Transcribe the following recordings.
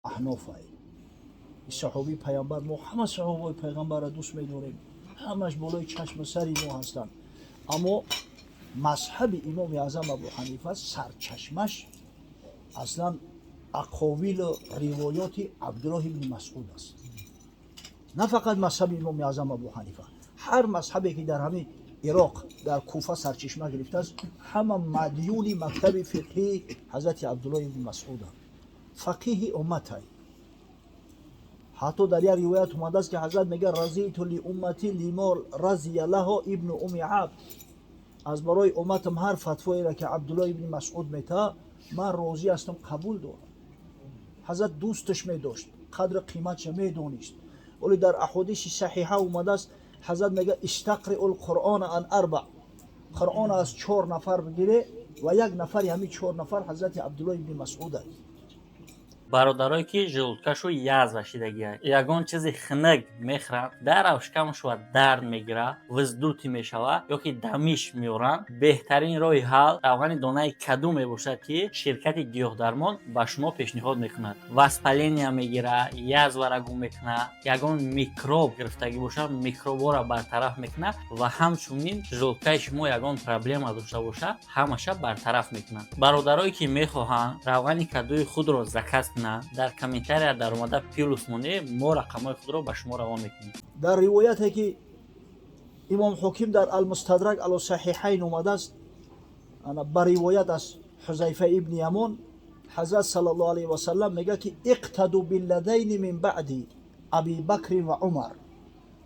احنافه. صحابی پیامبر، ما همه صحابای پیغمبر را دوست می‌داریم، همش بالای چشم سری ما هستند. اما مذهب امام اعظم ابو حنیفه سرچشمش اصلا اقاویل و روایات عبدالله ابن مسعود است. نه فقط مذهب امام اعظم ابو حنیفه، هر مذهبی که در همین عراق در کوفه سرچشمه گرفته است، همه مدیون مکتب فقهی حضرت عبدالله ابن مسعود است. فقیه امت است. حتی در یک روایت اومده است که حضرت میگه رضیت لامتی لما رضی له ابن ام عبد، از برای امتم هر فتوایی را که عبدالله ابن مسعود میته من راضی هستم، قبول دارم. حضرت دوستش میداشت، قدر قیمتش میدونست. ولی در احادیث صحیحه اومده است حضرت میگه استقرئ القرآن عن اربع، قرآن از 4 نفر بگیره و یک نفر همین 4 نفر حضرت عبدالله ابن مسعود است. бародарое ки желудкашу яз ашидагиа ягон чизи хунук мехӯранд, дараш камашува дард мегирад, вуздути мешава ё ки дамиш меоранд, беҳтарин роҳи ҳал равғани донаи каду мебошад ки ширкати гиёҳдармон ба шумо пешниҳод мекунад. воспаления мегирад, язва рагу мекунад, ягон микроб гирифтагӣ бошад, микробҳоро бартараф мекунад ва ҳамчунин желудкаи шумо ягон проблема дошта бошад, ҳамаша бартараф мекунад. бародарое ки мехоҳанд равғани кадуи худро заказ در کامنتاریا در اومده پیلوس مونه، ما رقمای خود رو به شما روان میکنیم. در روایتی که امام حاکم در المستدرک علی صحیحین اومده است، انا با روایت از حذیفه ابن یمان، حضرت صلی الله علیه و سلم میگه که اقتدوا بالذین من بعدی ابی بکر و عمر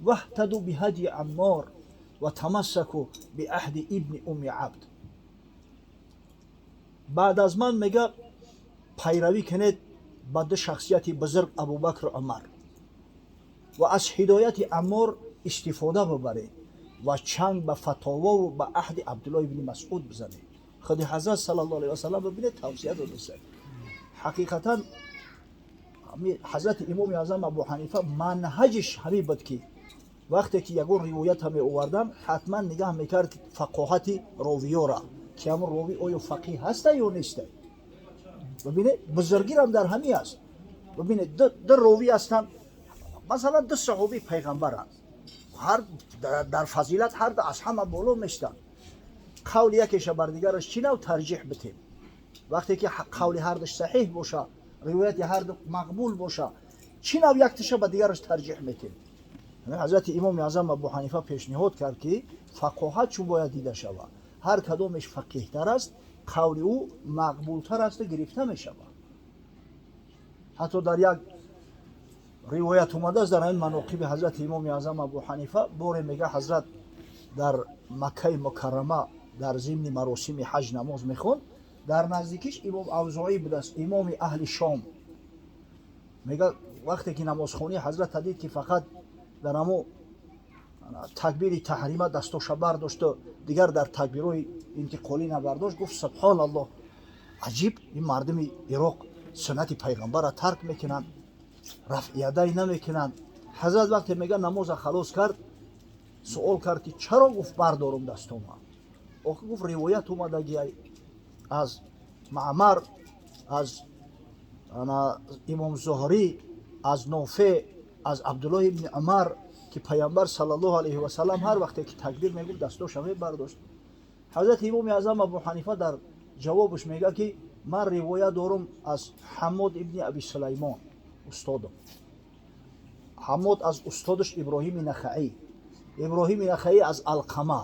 واهتدوا بهدی عمار و تمسکوا بعهد ابن ام عبد. بعد از من میگه پیروی کنید با دو شخصیت بزرگ ابوبکر و عمر و از هدایت عمار استفاده ببرید و چنگ به فتاوا و به عهد عبدالله ابن مسعود بزنید. خود حضرت صلی الله علیه و سلم ببینید توصیه داده. حقیقتا حضرت امام اعظم ابو حنیفه منهجش همین بود که وقتی که یگون روایت هم آوردن حتما نگاه میکرد فقاهت راوی‌ها را که همون راوی آیا فقیه هست یا نیست. ببینید بزرگی هم در همین است. ببینید دو راوی هستند، مثلا دو صحابی پیغمبرند، هر در فضیلت هر دو از همه بالا میشتند. قول یکیش بر دیگرش چی نوع ترجیح بدیم؟ وقتی که قول هر دوش صحیح باشه، روایت هر دو مقبول باشه، چی نوع یکیش به دیگرش ترجیح میدیم؟ حضرت امام اعظم ابو حنیفه پیشنهاد کرد که فقاهت چون باید دیده شود، هر کدامش فقیه تر است قول او مقبول تر است و گرفته می شود. حتی در یک روایت اومده است در این مناقب حضرت امام اعظم ابو حنیفه، باری میگه حضرت در مکه مکرمه در ضمن مراسم حج نماز میخوند، در نزدیکش امام اوزاعی بود است، امام اهل شام. میگه وقتی که نماز خونی حضرت دید که فقط در همو تکبیر تحریمه دستاش برداشت و دیگر در تکبیرهای انتقالی نبرداشت، گفت سبحان الله، عجیب این مردم عراق سنت پیغمبر را ترک میکنند، رفع یدی نمیکنند. حضرت وقتی میگه نماز خلاص کرد سوال کرد که چرا؟ گفت بردارم دستم. آخه گفت روایت اومدگی از معمر، از امام زهری، از نافع، از عبدالله ابن عمر که پیامبر صلی الله علیه و سلم هر وقتی که تکبیر میگفت دستاش برداشت. حضرت امام اعظم ابو حنیفه در جوابش میگه که من روایت دارم از حماد ابن ابی سلیمان استادم. حماد از استادش ابراهیم نخعی، ابراهیم نخعی از علقمه،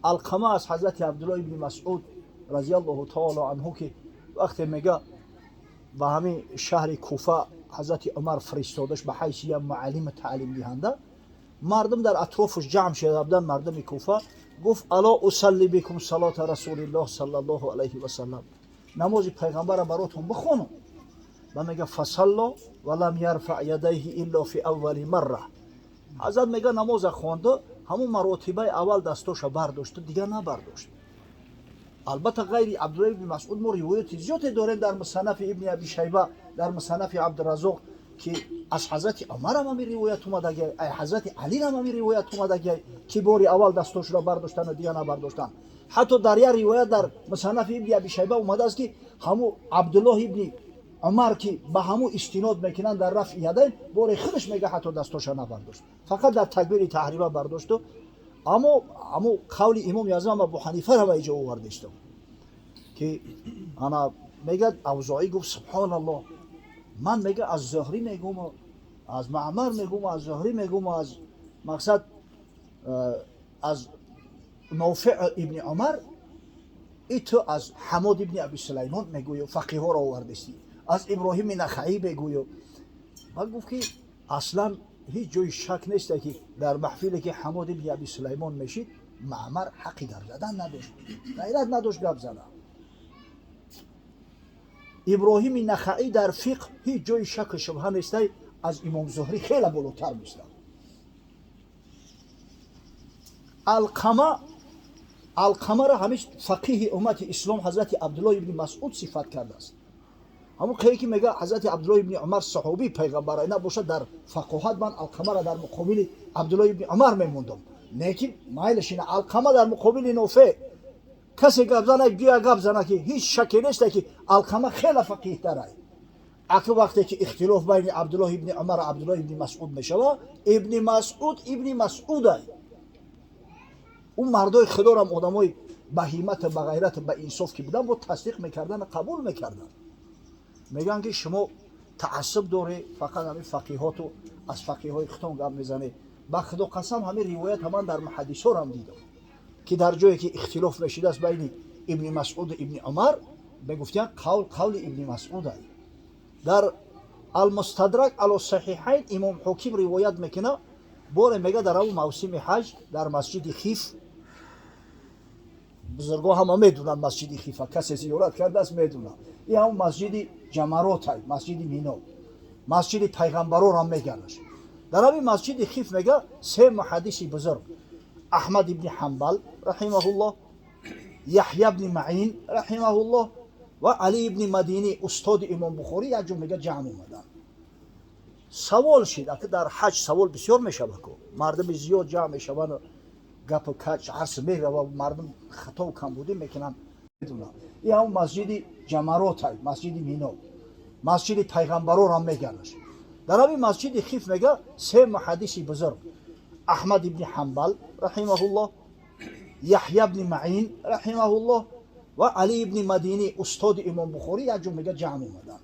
علقمه از حضرت عبدالله ابن مسعود رضی الله تعالی عنه که وقتی میگه به همین شهر کوفه حضرت عمر فرستادش به حیثیت معلم تعلیم دهنده، مردم در اطرافش جمع شده بودن، مردم کوفه. گفت الا اصلی بكم صلات رسول الله صلی الله علیه و سلم، نماز پیغمبر براتون بخونم. و میگه فصلا ولم یرفع یدیه الا فی اول مره. حضرت میگه نماز خوانده، همون مراتبه اول دستاش برداشت، دیگه نبرداشت. البته غیر عبدالله ابن مسعود ما روایت زیادی داریم در مصنف ابن ابی شیبه، در مصنف عبدالرزاق که از حضرت عمر هم روایت اومده، حضرت علی هم روایت اومده که باری اول دستاش را برداشتن و دیگه نبرداشتن. حتی در یک روایت در مصنف ابن ابی شیبه اومده است که همو عبدالله ابن عمر که به همون استناد میکنن در رفع یدین بار خودش میگه حتی دستاشا نبرداشت، فقط در تکبیر تحریمه برداشت. اما قول امام اعظم ابو حنیفه را اینجا آورداشتم که انا میگه اوزاعی گفت سبحان الله، من میگه از زهری میگم، از معمر میگم، از زهری میگم، از مقصد از نافع ابن عمر، ای تو از حماد ابن ابی سلیمان میگوی، فقیه ها را آوردستی، از ابراهیم نخعی میگوی. من گفت که اصلا هیچ جای شک نیست که در محفلی که حماد ابن ابی سلیمان میشید معمر حقی گپ زدن نداشت، غیرت نداشت گپ زدن. ابراهیم نخعی در فقه هیچ جای شک شبهه نیست، از امام زهری خیلی بالاتر میست. القمه را همیشه فقیه امت اسلام حضرت عبدالله ابن مسعود صفت کرده است. همون که میگه حضرت عبدالله ابن عمر صحابی پیغمبر نباشد، در فقاهت من القمه را در مقابل عبدالله ابن عمر میموندم، لیکن مایلش اینه القمه در مقابل نافع کسی گپ زنه بیا گپ زنه که هیچ شکی نیست که القمه خیلی فقیه تره. اگه وقتی که اختلاف بین عبدالله ابن عمر و عبدالله ابن مسعود میشود، ابن مسعود اون مردای خدا را آدمای به همت به غیرت به انصاف که بودن با تصدیق میکردن، قبول میکردن. میگن که شما تعصب داره، فقط همین فقیهاتو از فقیهای ختم گپ میزنه. به خدا قسم همین روایت من در محدثا هم دیدم که در جایی که اختلاف میشده است بین ابن مسعود و ابن عمر، میگفتن قول ابن مسعود است. در المستدرک علی صحیحین امام حکیم روایت میکنه، بار میگه در اون موسم حج در مسجد خیف، بزرگا همه میدونن مسجد خیفه، کسی زیارت کرده است میدونن، این هم مسجد جمرات های، مسجد مینا، مسجد پیغمبران هم میگنش. در همین مسجد خیف میگه سه محدث بزرگ، احمد ابن حنبل رحمه الله، یحیی ابن معین رحمه الله و علی ابن مدینی استاد امام بخاری یک جمله میگه جمع اومدن. سوال شد که در حج سوال بسیار میشه که مردم زیاد جمع میشون و گپ و کچ عرص میره و مردم خطا و کم بودی میکنن. این هم مسجد جمرات های، مسجد مینا، مسجد پیغمبران هم میگنش. در همین مسجد خیف میگه سه محدث بزرگ، احمد ابن حنبل رحمه الله، یحیی ابن معین رحمه الله و علی ابن مدینی استاد امام بخاری یک جمله میگه جمع اومدن.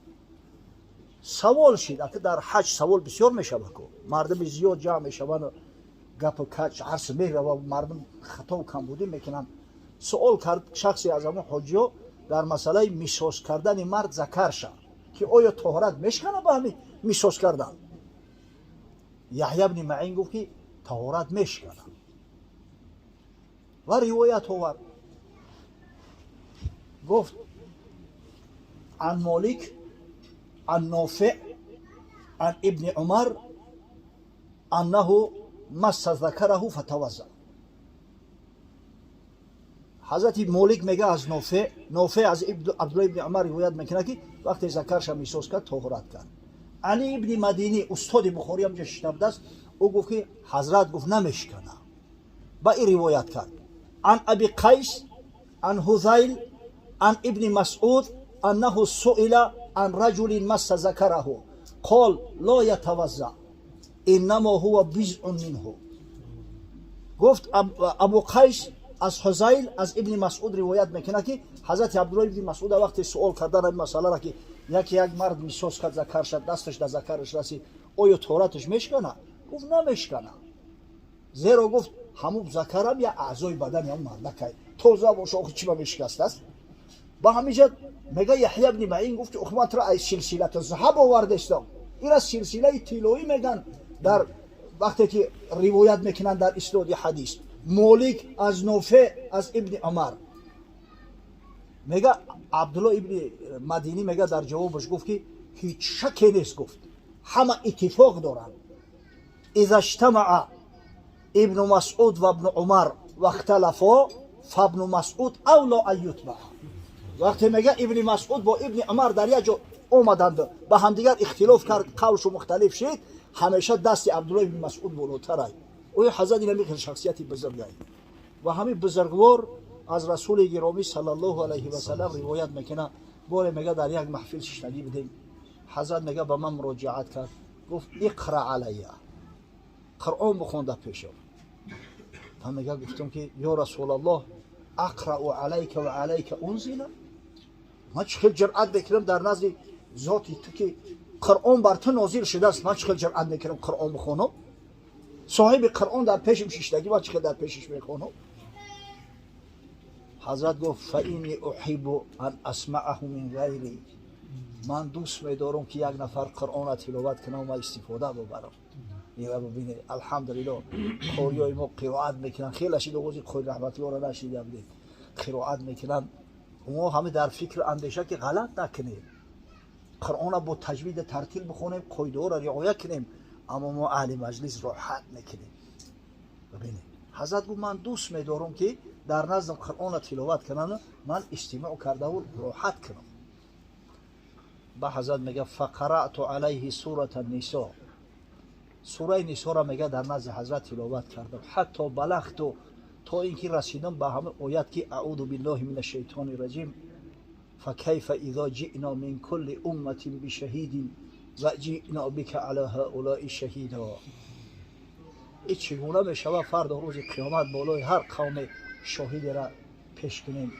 سوال شد که در حج سوال بسیار میشه که مردم زیاد جمع میشون و گپ و کچ عرص میره و مردم خطا و کم بودی میکنن. سوال کرد شخصی از همون حجیا در مسئله میساس کردن مرد ذکرش که آیا طهارت میشکنه به همین میساس کردن؟ یحیی ابن معین گفت که طهارت میشکنه و روایت آورد. گفت عن مالک عن نافع عن ابن عمر انه مس ذکره فتوضا. حضرت مالک میگه از نافع از عبدالله ابن عمر روایت میکنه که وقتی ذکرش میساس کرد طهارت کرد. علی ابن مدینی استاد بخاری هم شنیده است، او گفت که حضرت گفت نمیشکنه، با این روایت کرد. عن ابی قیس عن حذیل عن ابن مسعود انه سئل عن رجل مس ذکره قال لا يتوضا انما هو بضع منه. گفت ابو قیس از حذیل از ابن مسعود روایت میکنه که حضرت عبدالله ابن مسعود وقتی سوال کردن این مسئله را که یک مرد میساس کرد ذکرش دستش در ذکرش رسید آیا طهارتش میشکنه؟ گفت نمیشکنه، زیرا گفت همون ذکرم یا اعضای بدن یا مردکه توزه باشه آخه چی میشکست است. با همینجا میگه یحیی ابن معین گفت اخمت را از سلسله ذهب آوردستم، این از سلسله طلایی میگن در وقتی که روایت میکنن در اسناد حدیث. مالک از نافع از ابن عمر میگه عبدالله ابن مدینی میگه در جوابش گفت که هیچ شکی نیست، گفت همه اتفاق دارن. اذا اجتمع ابن مسعود و ابن عمر و اختلفا فابن مسعود اولا ان یتبع. وقتی میگه ابن مسعود با ابن عمر در یک جا اومدند به همدیگر اختلاف کرد، قولش مختلف شد، همیشه دست عبدالله ابن مسعود بالاتره. او حضرت نمیگه شخصیتی بزرگه و همین بزرگوار از رسول گرامی صلی الله علیه و سلم روایت میکنه باره میگه در یک محفل شنیدی بودیم، حضرت میگه به من مراجعت کرد، گفت اقرا علیه، قرآن بخونده پیشم. من میگه گفتم که یا رسول الله اقرا علیک و علیک انزل، من چقدر جرأت بکنم در نزد ذاتی تو که قرآن بر تو نازل شده است، من چقدر جرأت میکنم قرآن بخونم؟ صاحب قرآن در پیشم شیشتگی، من چقدر در پیشش میخونم؟ حضرت گفت فإنی احب ان اسمعه من غیری، من دوست می‌دارم که یک نفر قرآن تلاوت کنه و من استفاده ببرم. میگه ببینید الحمدلله قاریای ما قرائت میکنن، خیلی شده روزی قاری رحمت الله را نشیده بودید قرائت میکنن، ما همه در فکر اندیشه که غلط نکنیم، قرآن با تجوید ترتیل بخونیم، قاعده ها را رعایت کنیم، اما ما اهل مجلس راحت میکنیم. ببینید حضرت گفت من دوست می‌دارم که در نزد قرآن تلاوت کنن، من استماع کرده و راحت کنم. با حضرت میگه فقرأت علیه سوره النساء، سوره نساء را میگه در نزد حضرت تلاوت کردم، حتی بلغت تا اینکه رسیدم به همه آیت که اعوذ بالله من الشیطان الرجیم فکیف اذا جئنا من کل امة بشهید و جئنا بک علی هؤلاء شهیدا. این چگونه می شود فردا روز قیامت بالای هر قوم شاهدی را پیش کنیم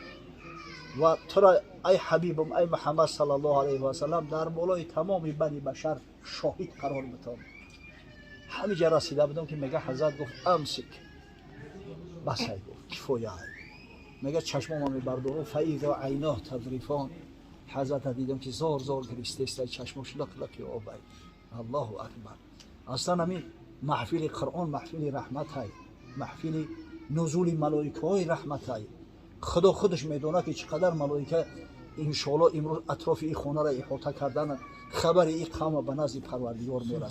و تو را ای حبیبم ای محمد صلی الله علیه و سلم در بالای تمام بنی بشر شاهد قرار بدم. همینجا رسیده بودم که میگه حضرت گفت امسک، بس ای گفت کفایه ای، میگه چشمام میبردارم فاذا عیناه تذریفان، حضرت دیدم که زار زار گریسته است، چشمش لق لق آب. الله اکبر. اصلا همین محفل قرآن محفل رحمت های، محفل نزول ملائکه های رحمت های. خدا خودش میدونه که چقدر ملائکه انشاءالله امروز اطراف این خانه را احاطه کردن، خبر این قوم به نزد پروردگار میرسه.